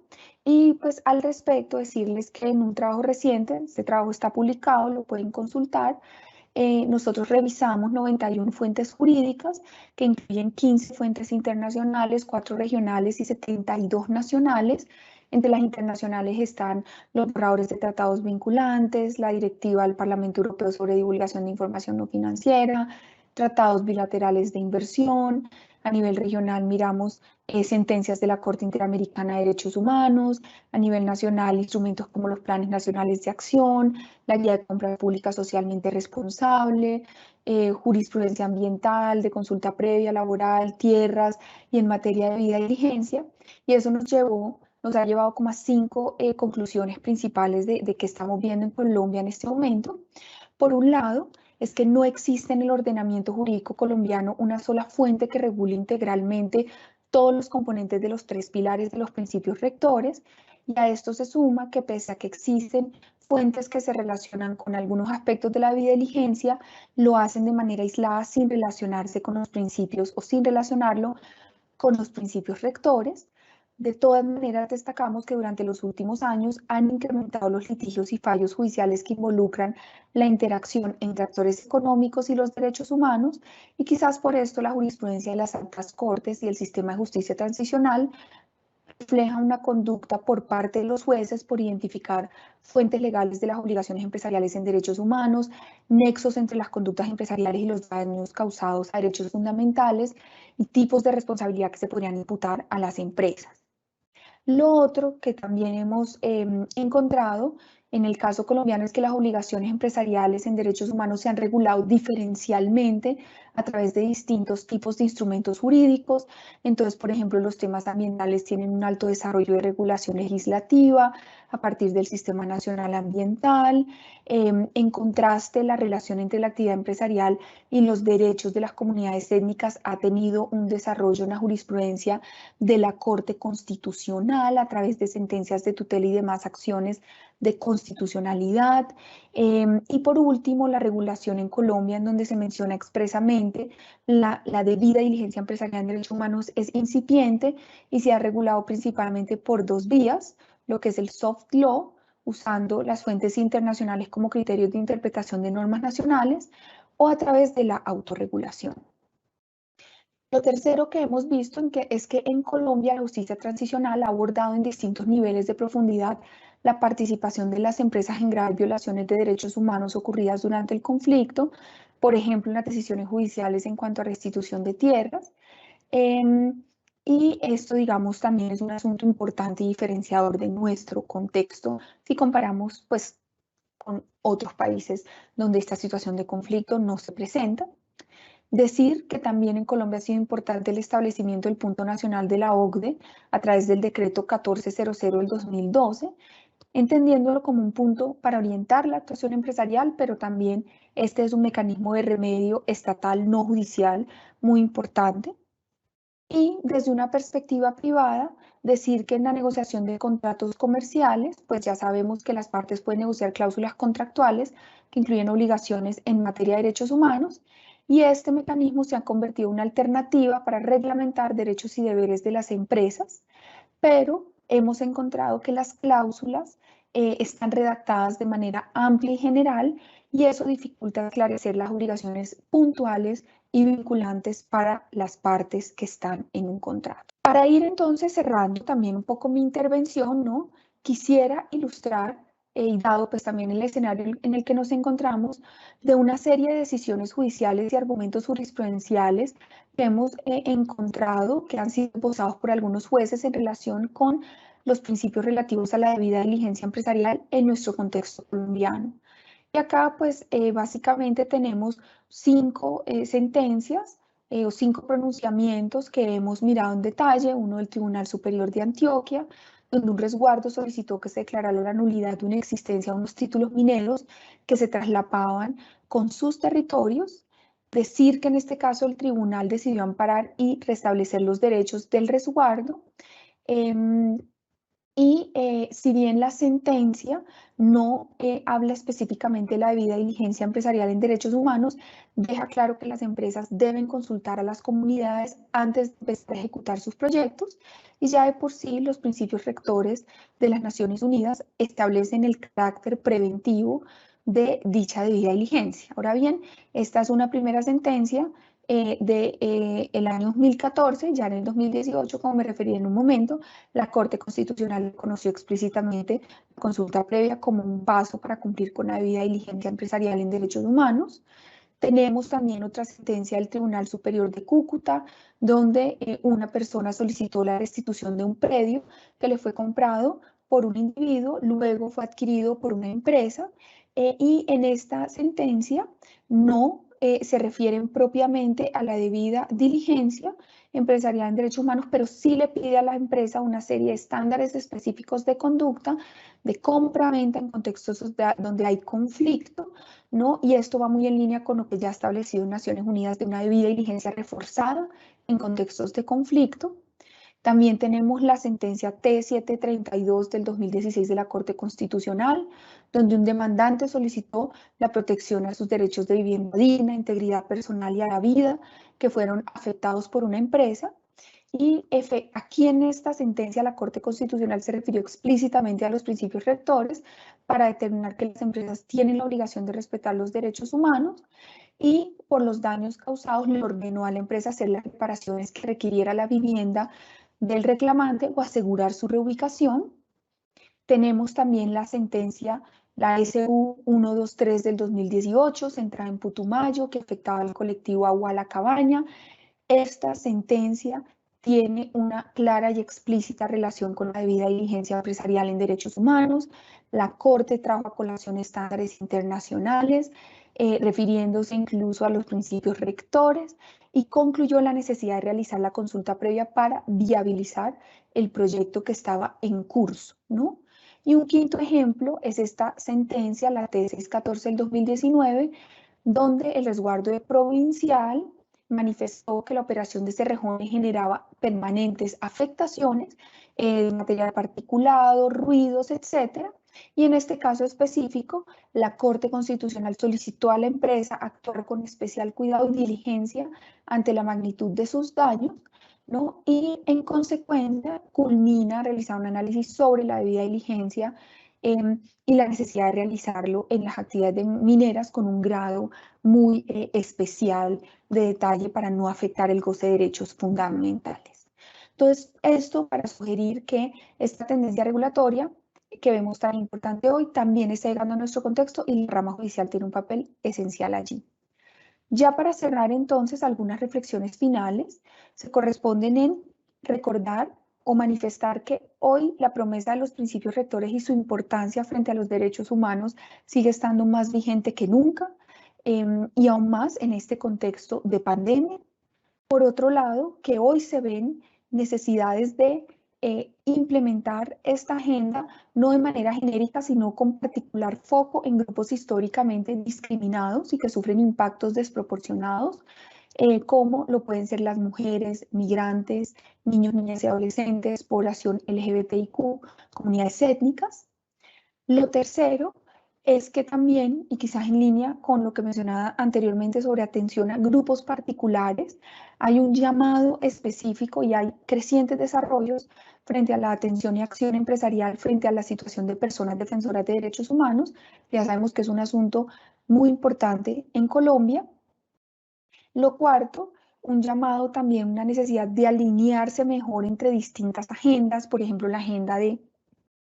Y pues al respecto decirles que en un trabajo reciente, este trabajo está publicado, lo pueden consultar, nosotros revisamos 91 fuentes jurídicas que incluyen 15 fuentes internacionales, 4 regionales y 72 nacionales. Entre las internacionales están los borradores de tratados vinculantes, la directiva del Parlamento Europeo sobre divulgación de información no financiera, tratados bilaterales de inversión. A nivel regional miramos sentencias de la Corte Interamericana de Derechos Humanos. A nivel nacional, instrumentos como los planes nacionales de acción, la guía de compra pública socialmente responsable, jurisprudencia ambiental, de consulta previa, laboral, tierras y en materia de vida y diligencia. Y eso nos ha llevado como a 5 conclusiones principales de qué estamos viendo en Colombia en este momento. Por un lado, es que no existe en el ordenamiento jurídico colombiano una sola fuente que regule integralmente todos los componentes de los 3 pilares de los principios rectores, y a esto se suma que pese a que existen fuentes que se relacionan con algunos aspectos de la vida y diligencia, lo hacen de manera aislada sin relacionarse con los principios o sin relacionarlo con los principios rectores. De todas maneras, destacamos que durante los últimos años han incrementado los litigios y fallos judiciales que involucran la interacción entre actores económicos y los derechos humanos, y quizás por esto la jurisprudencia de las altas cortes y el sistema de justicia transicional refleja una conducta por parte de los jueces por identificar fuentes legales de las obligaciones empresariales en derechos humanos, nexos entre las conductas empresariales y los daños causados a derechos fundamentales y tipos de responsabilidad que se podrían imputar a las empresas. Lo otro que también hemos encontrado en el caso colombiano es que las obligaciones empresariales en derechos humanos se han regulado diferencialmente a través de distintos tipos de instrumentos jurídicos. Entonces, por ejemplo, los temas ambientales tienen un alto desarrollo de regulación legislativa a partir del Sistema Nacional Ambiental. En contraste, la relación entre la actividad empresarial y los derechos de las comunidades étnicas ha tenido un desarrollo en la jurisprudencia de la Corte Constitucional a través de sentencias de tutela y demás acciones de constitucionalidad. Y por último, la regulación en Colombia, en donde se menciona expresamente la debida diligencia empresarial en derechos humanos, es incipiente y se ha regulado principalmente por 2 vías, lo que es el soft law, usando las fuentes internacionales como criterios de interpretación de normas nacionales, o a través de la autorregulación. Lo tercero que hemos visto es que en Colombia la justicia transicional ha abordado en distintos niveles de profundidad la participación de las empresas en graves violaciones de derechos humanos ocurridas durante el conflicto, por ejemplo, en las decisiones judiciales en cuanto a restitución de tierras. Y esto, digamos, también es un asunto importante y diferenciador de nuestro contexto si comparamos, pues, con otros países donde esta situación de conflicto no se presenta. Decir que también en Colombia ha sido importante el establecimiento del punto nacional de la OCDE a través del decreto 1400 del 2012, entendiéndolo como un punto para orientar la actuación empresarial, pero también este es un mecanismo de remedio estatal no judicial muy importante. Y desde una perspectiva privada, decir que en la negociación de contratos comerciales, pues ya sabemos que las partes pueden negociar cláusulas contractuales que incluyen obligaciones en materia de derechos humanos, y este mecanismo se ha convertido en una alternativa para reglamentar derechos y deberes de las empresas, pero hemos encontrado que las cláusulas están redactadas de manera amplia y general, y eso dificulta esclarecer las obligaciones puntuales y vinculantes para las partes que están en un contrato. Para ir entonces cerrando también un poco mi intervención, ¿no? Quisiera ilustrar, y dado pues también el escenario en el que nos encontramos, de una serie de decisiones judiciales y argumentos jurisprudenciales que hemos encontrado que han sido esbozados por algunos jueces en relación con los principios relativos a la debida diligencia empresarial en nuestro contexto colombiano. Y acá, pues, básicamente tenemos 5 sentencias o 5 pronunciamientos que hemos mirado en detalle. Uno del Tribunal Superior de Antioquia, donde un resguardo solicitó que se declarara la nulidad de una existencia de unos títulos mineros que se traslapaban con sus territorios. Decir que en este caso el tribunal decidió amparar y restablecer los derechos del resguardo. Y si bien la sentencia no habla específicamente de la debida diligencia empresarial en derechos humanos, deja claro que las empresas deben consultar a las comunidades antes de empezar a ejecutar sus proyectos y ya de por sí los principios rectores de las Naciones Unidas establecen el carácter preventivo de dicha debida diligencia. Ahora bien, esta es una primera sentencia del año 2014, ya en el 2018, como me referí en un momento, la Corte Constitucional conoció explícitamente la consulta previa como un paso para cumplir con la debida diligencia empresarial en derechos humanos. Tenemos también otra sentencia del Tribunal Superior de Cúcuta, donde una persona solicitó la restitución de un predio que le fue comprado por un individuo, luego fue adquirido por una empresa, y en esta sentencia no se refieren propiamente a la debida diligencia empresarial en derechos humanos, pero sí le pide a la empresa una serie de estándares específicos de conducta, de compra-venta en contextos donde hay conflicto, ¿no? Y esto va muy en línea con lo que ya ha establecido Naciones Unidas de una debida diligencia reforzada en contextos de conflicto. También tenemos la sentencia T732 del 2016 de la Corte Constitucional, donde un demandante solicitó la protección a sus derechos de vivienda digna, integridad personal y a la vida que fueron afectados por una empresa. Y aquí en esta sentencia la Corte Constitucional se refirió explícitamente a los principios rectores para determinar que las empresas tienen la obligación de respetar los derechos humanos y por los daños causados le ordenó a la empresa hacer las reparaciones que requiriera la vivienda del reclamante o asegurar su reubicación. Tenemos también la sentencia, la SU 123 del 2018, centrada en Putumayo, que afectaba al colectivo Agua La Cabaña. Esta sentencia tiene una clara y explícita relación con la debida diligencia empresarial en derechos humanos. La Corte trajo a colación estándares internacionales, refiriéndose incluso a los principios rectores, y concluyó la necesidad de realizar la consulta previa para viabilizar el proyecto que estaba en curso, ¿no? Y un quinto ejemplo es esta sentencia, la T614 del 2019, donde el resguardo provincial manifestó que la operación de Cerrejón generaba permanentes afectaciones de material particulado, ruidos, etc. Y en este caso específico, la Corte Constitucional solicitó a la empresa actuar con especial cuidado y diligencia ante la magnitud de sus daños, ¿no? Y en consecuencia culmina realizar un análisis sobre la debida diligencia y la necesidad de realizarlo en las actividades mineras con un grado muy especial de detalle para no afectar el goce de derechos fundamentales. Entonces, esto para sugerir que esta tendencia regulatoria que vemos tan importante hoy también está llegando a nuestro contexto y la rama judicial tiene un papel esencial allí. Ya para cerrar entonces, algunas reflexiones finales se corresponden en recordar o manifestar que hoy la promesa de los principios rectores y su importancia frente a los derechos humanos sigue estando más vigente que nunca, y aún más en este contexto de pandemia. Por otro lado, que hoy se ven necesidades de implementar esta agenda no de manera genérica, sino con particular foco en grupos históricamente discriminados y que sufren impactos desproporcionados, como lo pueden ser las mujeres, migrantes, niños, niñas y adolescentes, población LGBTIQ, comunidades étnicas. Lo tercero es que también, y quizás en línea con lo que mencionaba anteriormente sobre atención a grupos particulares, hay un llamado específico y hay crecientes desarrollos frente a la atención y acción empresarial frente a la situación de personas defensoras de derechos humanos. Ya sabemos que es un asunto muy importante en Colombia. Lo cuarto, un llamado también, una necesidad de alinearse mejor entre distintas agendas, por ejemplo, la agenda de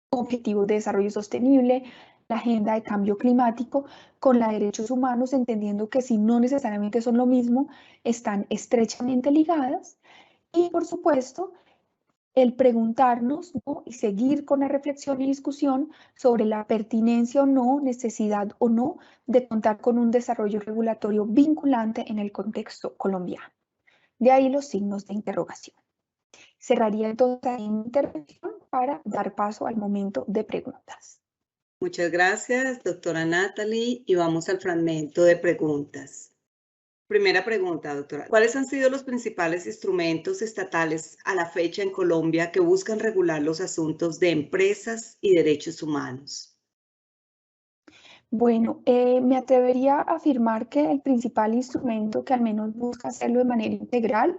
Objetivos de Desarrollo Sostenible, la agenda de cambio climático, con la de derechos humanos, entendiendo que si no necesariamente son lo mismo, están estrechamente ligadas. Y por supuesto, el preguntarnos, ¿no? Y seguir con la reflexión y discusión sobre la pertinencia o no, necesidad o no de contar con un desarrollo regulatorio vinculante en el contexto colombiano. De ahí los signos de interrogación. Cerraría entonces mi intervención para dar paso al momento de preguntas. Muchas gracias, doctora Natalie, y vamos al fragmento de preguntas. Primera pregunta, doctora. ¿Cuáles han sido los principales instrumentos estatales a la fecha en Colombia que buscan regular los asuntos de empresas y derechos humanos? Bueno, me atrevería a afirmar que el principal instrumento que al menos busca hacerlo de manera integral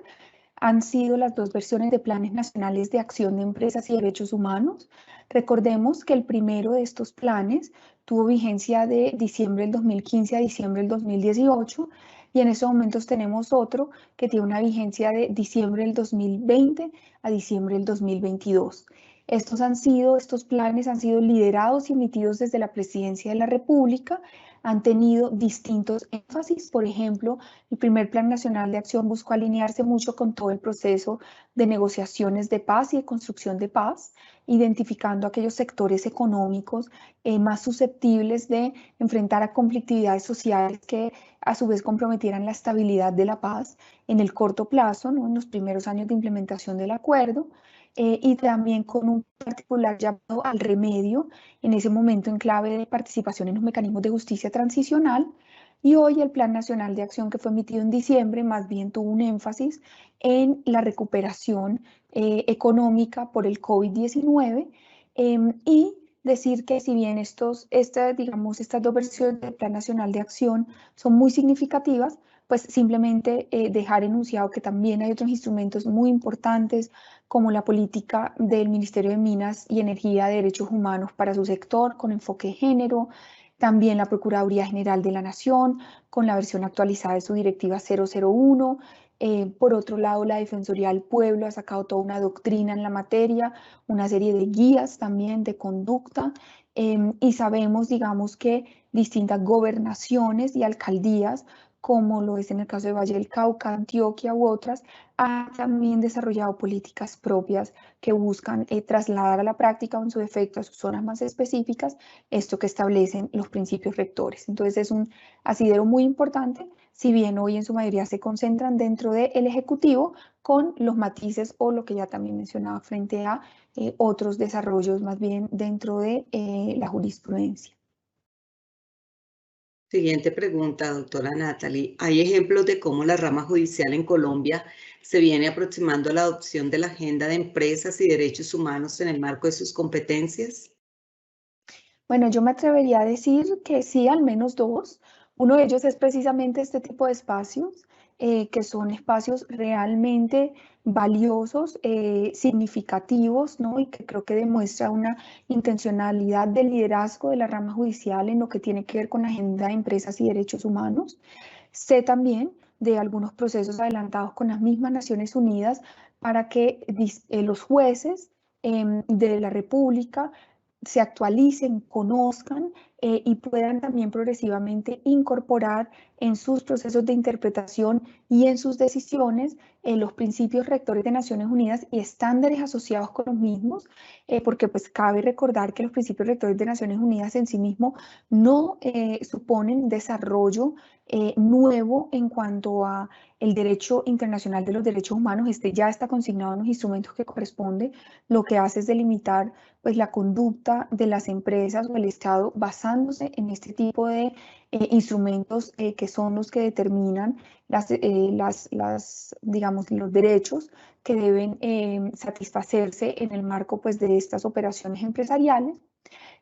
han sido las dos versiones de planes nacionales de acción de empresas y derechos humanos. Recordemos que el primero de estos planes tuvo vigencia de diciembre del 2015 a diciembre del 2018 y en estos momentos tenemos otro que tiene una vigencia de diciembre del 2020 a diciembre del 2022. Estos planes han sido liderados y emitidos desde la Presidencia de la República, han tenido distintos énfasis. Por ejemplo, el primer Plan Nacional de Acción buscó alinearse mucho con todo el proceso de negociaciones de paz y de construcción de paz, identificando aquellos sectores económicos más susceptibles de enfrentar a conflictividades sociales que a su vez comprometieran la estabilidad de la paz en el corto plazo, ¿no? En los primeros años de implementación del acuerdo. Y también con un particular llamado al remedio, en ese momento en clave de participación en los mecanismos de justicia transicional. Y hoy el Plan Nacional de Acción que fue emitido en diciembre más bien tuvo un énfasis en la recuperación económica por el COVID-19 y decir que si bien estas dos versiones del Plan Nacional de Acción son muy significativas, pues simplemente dejar enunciado que también hay otros instrumentos muy importantes como la política del Ministerio de Minas y Energía de Derechos Humanos para su sector con enfoque de género, también la Procuraduría General de la Nación con la versión actualizada de su Directiva 001. Por otro lado, la Defensoría del Pueblo ha sacado toda una doctrina en la materia, una serie de guías también de conducta y sabemos, digamos, que distintas gobernaciones y alcaldías, como lo es en el caso de Valle del Cauca, Antioquia u otras, han también desarrollado políticas propias que buscan trasladar a la práctica o en su defecto a sus zonas más específicas esto que establecen los principios rectores. Entonces es un asidero muy importante, si bien hoy en su mayoría se concentran dentro del Ejecutivo con los matices o lo que ya también mencionaba frente a otros desarrollos más bien dentro de la jurisprudencia. Siguiente pregunta, doctora Natalie. ¿Hay ejemplos de cómo la rama judicial en Colombia se viene aproximando a la adopción de la agenda de empresas y derechos humanos en el marco de sus competencias? Bueno, yo me atrevería a decir que sí, al menos dos. Uno de ellos es precisamente este tipo de espacios, que son espacios realmente valiosos, significativos, ¿no? Y que creo que demuestra una intencionalidad de liderazgo de la rama judicial en lo que tiene que ver con la agenda de empresas y derechos humanos. Sé también de algunos procesos adelantados con las mismas Naciones Unidas para que los jueces de la República se actualicen, conozcan y puedan también progresivamente incorporar en sus procesos de interpretación y en sus decisiones los principios rectores de Naciones Unidas y estándares asociados con los mismos, porque pues cabe recordar que los principios rectores de Naciones Unidas en sí mismos no suponen desarrollo nuevo en cuanto a el derecho internacional de los derechos humanos. Este ya está consignado en los instrumentos que corresponde. Lo que hace es delimitar pues la conducta de las empresas o el Estado basándose en este tipo de instrumentos que son los que determinan digamos, los derechos que deben satisfacerse en el marco pues, de estas operaciones empresariales.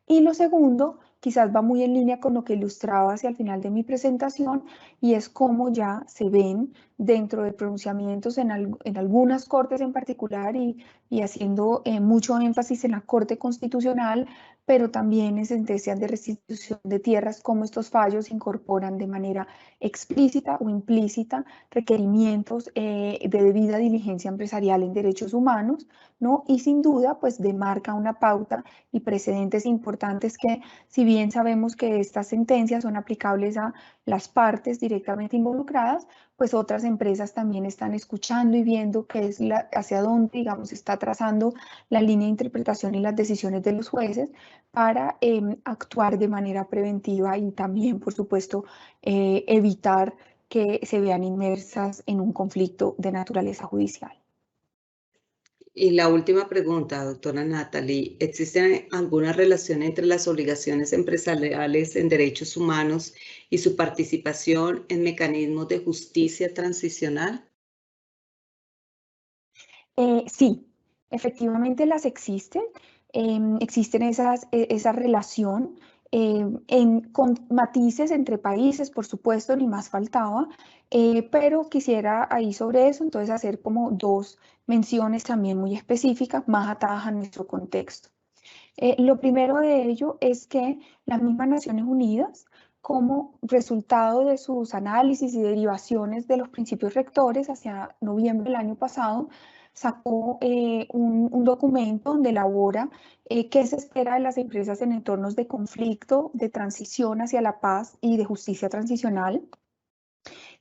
Y lo segundo, quizás va muy en línea con lo que ilustraba hacia el final de mi presentación, y es cómo ya se ven dentro de pronunciamientos en algunas cortes en particular y haciendo mucho énfasis en la Corte Constitucional, pero también en sentencias de restitución de tierras, cómo estos fallos incorporan de manera explícita o implícita requerimientos de debida diligencia empresarial en derechos humanos, ¿no? Y sin duda, pues demarca una pauta y precedentes importantes que, si bien sabemos que estas sentencias son aplicables a las partes directamente involucradas, pues otras empresas también están escuchando y viendo qué es hacia dónde, digamos, está trazando la línea de interpretación y las decisiones de los jueces para actuar de manera preventiva y también, por supuesto, evitar que se vean inmersas en un conflicto de naturaleza judicial. Y la última pregunta, doctora Natalie, ¿existe alguna relación entre las obligaciones empresariales en derechos humanos y su participación en mecanismos de justicia transicional? Sí, efectivamente las existen. Existen esa relación con matices entre países, por supuesto, ni más faltaba, pero quisiera ahí sobre eso, entonces hacer como dos menciones también muy específicas, más atadas a nuestro contexto. Lo primero de ello es que las mismas Naciones Unidas, como resultado de sus análisis y derivaciones de los principios rectores hacia noviembre del año pasado, sacó un documento donde elabora qué se espera de las empresas en entornos de conflicto, de transición hacia la paz y de justicia transicional.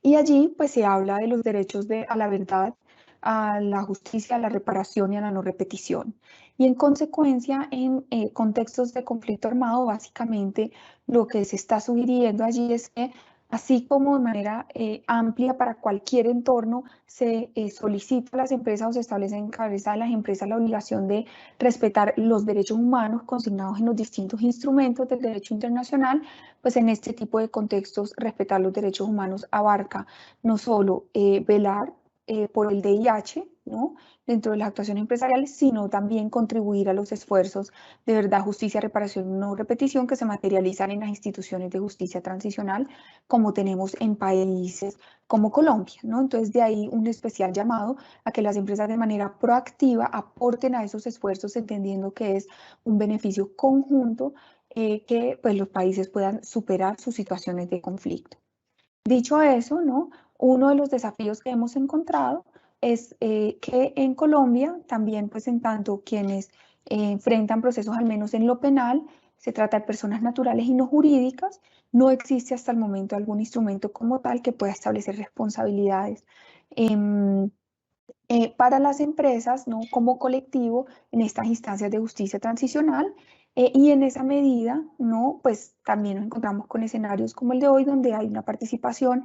Y allí pues se habla de los derechos a la verdad, a la justicia, a la reparación y a la no repetición. Y en consecuencia, en contextos de conflicto armado, básicamente lo que se está sugiriendo allí es que así como de manera amplia para cualquier entorno se solicita a las empresas o se establece en cabeza de las empresas la obligación de respetar los derechos humanos consignados en los distintos instrumentos del derecho internacional, pues en este tipo de contextos respetar los derechos humanos abarca no solo velar por el DIH, ¿no?, dentro de las actuaciones empresariales, sino también contribuir a los esfuerzos de verdad, justicia, reparación y no repetición que se materializan en las instituciones de justicia transicional, como tenemos en países como Colombia, ¿no? Entonces, de ahí un especial llamado a que las empresas de manera proactiva aporten a esos esfuerzos, entendiendo que es un beneficio conjunto que pues, los países puedan superar sus situaciones de conflicto. Dicho eso, ¿no?, uno de los desafíos que hemos encontrado es que en Colombia también, pues en tanto quienes enfrentan procesos, al menos en lo penal, se trata de personas naturales y no jurídicas, no existe hasta el momento algún instrumento como tal que pueda establecer responsabilidades para las empresas, ¿no?, como colectivo en estas instancias de justicia transicional. Y en esa medida, ¿no?, pues también nos encontramos con escenarios como el de hoy, donde hay una participación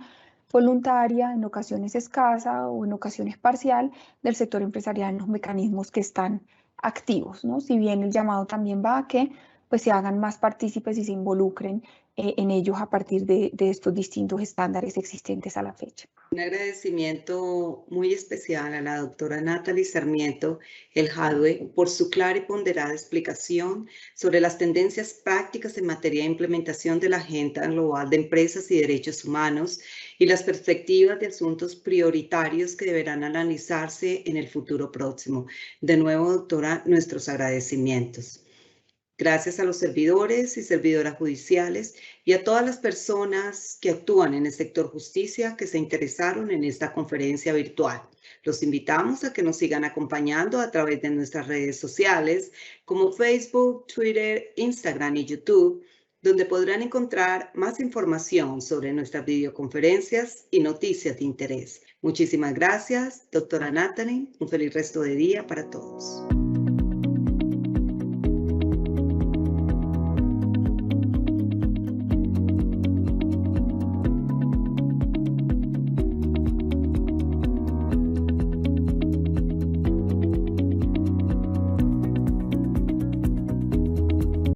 voluntaria, en ocasiones escasa o en ocasiones parcial, del sector empresarial en los mecanismos que están activos, ¿no? Si bien el llamado también va a que pues, se hagan más partícipes y se involucren en ellos a partir de estos distintos estándares existentes a la fecha. Un agradecimiento muy especial a la doctora Natalie Sarmiento El Jadue por su clara y ponderada explicación sobre las tendencias prácticas en materia de implementación de la Agenda Global de Empresas y Derechos Humanos y las perspectivas de asuntos prioritarios que deberán analizarse en el futuro próximo. De nuevo, doctora, nuestros agradecimientos. Gracias a los servidores y servidoras judiciales y a todas las personas que actúan en el sector justicia que se interesaron en esta conferencia virtual. Los invitamos a que nos sigan acompañando a través de nuestras redes sociales como Facebook, Twitter, Instagram y YouTube, donde podrán encontrar más información sobre nuestras videoconferencias y noticias de interés. Muchísimas gracias, doctora Natalie. Un feliz resto de día para todos.